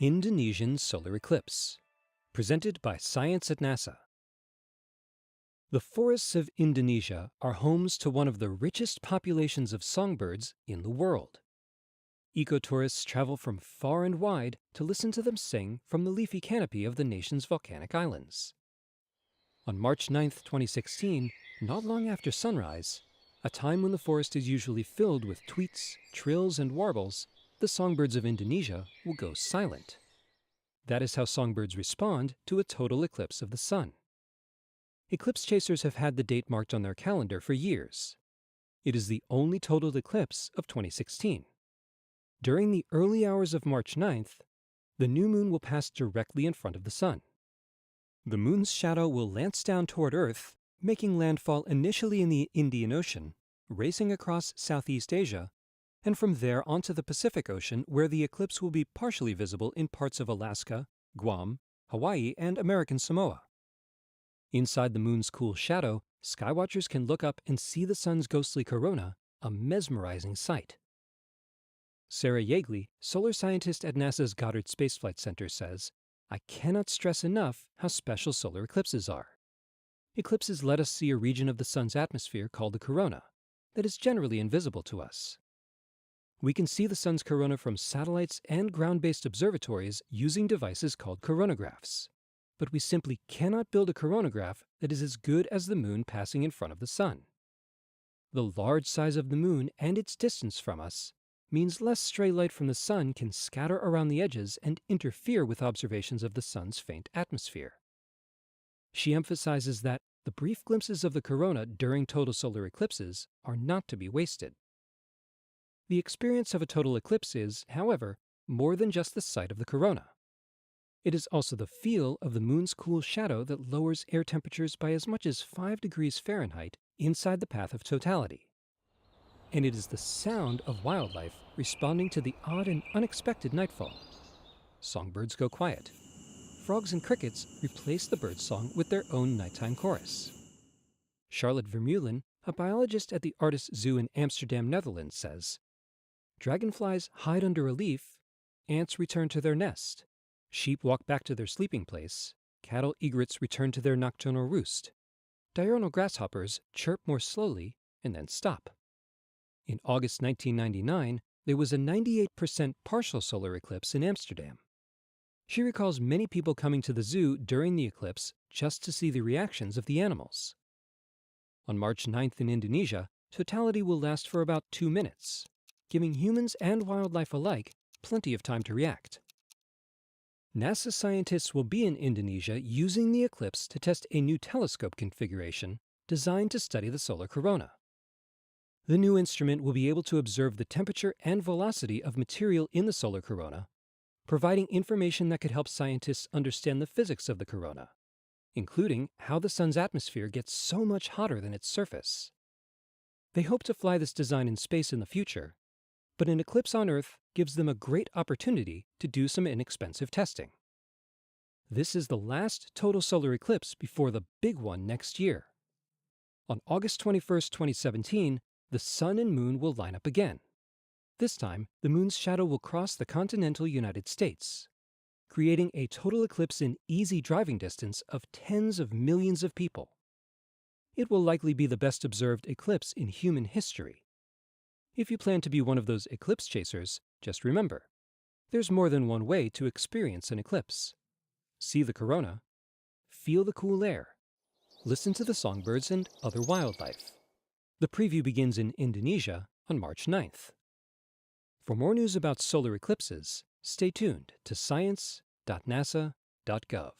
Indonesian solar eclipse, presented by Science at NASA. The forests of Indonesia are homes to one of the richest populations of songbirds in the world. Ecotourists travel from far and wide to listen to them sing from the leafy canopy of the nation's volcanic islands. On March 9, 2016, not long after sunrise, a time when the forest is usually filled with tweets, trills, and warbles, the songbirds of Indonesia will go silent. That is how songbirds respond to a total eclipse of the sun. Eclipse chasers have had the date marked on their calendar for years. It is the only total eclipse of 2016. During the early hours of March 9th, the new moon will pass directly in front of the sun. The moon's shadow will lance down toward Earth, making landfall initially in the Indian Ocean, racing across Southeast Asia, and from there onto the Pacific Ocean, where the eclipse will be partially visible in parts of Alaska, Guam, Hawaii, and American Samoa. Inside the moon's cool shadow, skywatchers can look up and see the sun's ghostly corona, a mesmerizing sight. Sarah Yeagley, solar scientist at NASA's Goddard Space Flight Center, says, "I cannot stress enough how special solar eclipses are. Eclipses let us see a region of the sun's atmosphere called the corona that is generally invisible to us. We can see the sun's corona from satellites and ground-based observatories using devices called coronagraphs. But we simply cannot build a coronagraph that is as good as the moon passing in front of the sun. The large size of the moon and its distance from us means less stray light from the sun can scatter around the edges and interfere with observations of the sun's faint atmosphere." She emphasizes that the brief glimpses of the corona during total solar eclipses are not to be wasted. The experience of a total eclipse is, however, more than just the sight of the corona. It is also the feel of the moon's cool shadow that lowers air temperatures by as much as 5 degrees Fahrenheit inside the path of totality. And it is the sound of wildlife responding to the odd and unexpected nightfall. Songbirds go quiet. Frogs and crickets replace the birdsong with their own nighttime chorus. Charlotte Vermeulen, a biologist at the Artis Zoo in Amsterdam, Netherlands, says, "Dragonflies hide under a leaf, ants return to their nest, sheep walk back to their sleeping place, cattle egrets return to their nocturnal roost. Diurnal grasshoppers chirp more slowly and then stop." In August 1999, there was a 98% partial solar eclipse in Amsterdam. She recalls many people coming to the zoo during the eclipse just to see the reactions of the animals. On March 9th in Indonesia, totality will last for about 2 minutes, giving humans and wildlife alike plenty of time to react. NASA scientists will be in Indonesia using the eclipse to test a new telescope configuration designed to study the solar corona. The new instrument will be able to observe the temperature and velocity of material in the solar corona, providing information that could help scientists understand the physics of the corona, including how the sun's atmosphere gets so much hotter than its surface. They hope to fly this design in space in the future, but an eclipse on Earth gives them a great opportunity to do some inexpensive testing. This is the last total solar eclipse before the big one next year. On August 21, 2017, the sun and moon will line up again. This time, the moon's shadow will cross the continental United States, creating a total eclipse in easy driving distance of tens of millions of people. It will likely be the best observed eclipse in human history. If you plan to be one of those eclipse chasers, just remember, there's more than one way to experience an eclipse. See the corona, feel the cool air, listen to the songbirds and other wildlife. The preview begins in Indonesia on March 9th. For more news about solar eclipses, stay tuned to science.nasa.gov.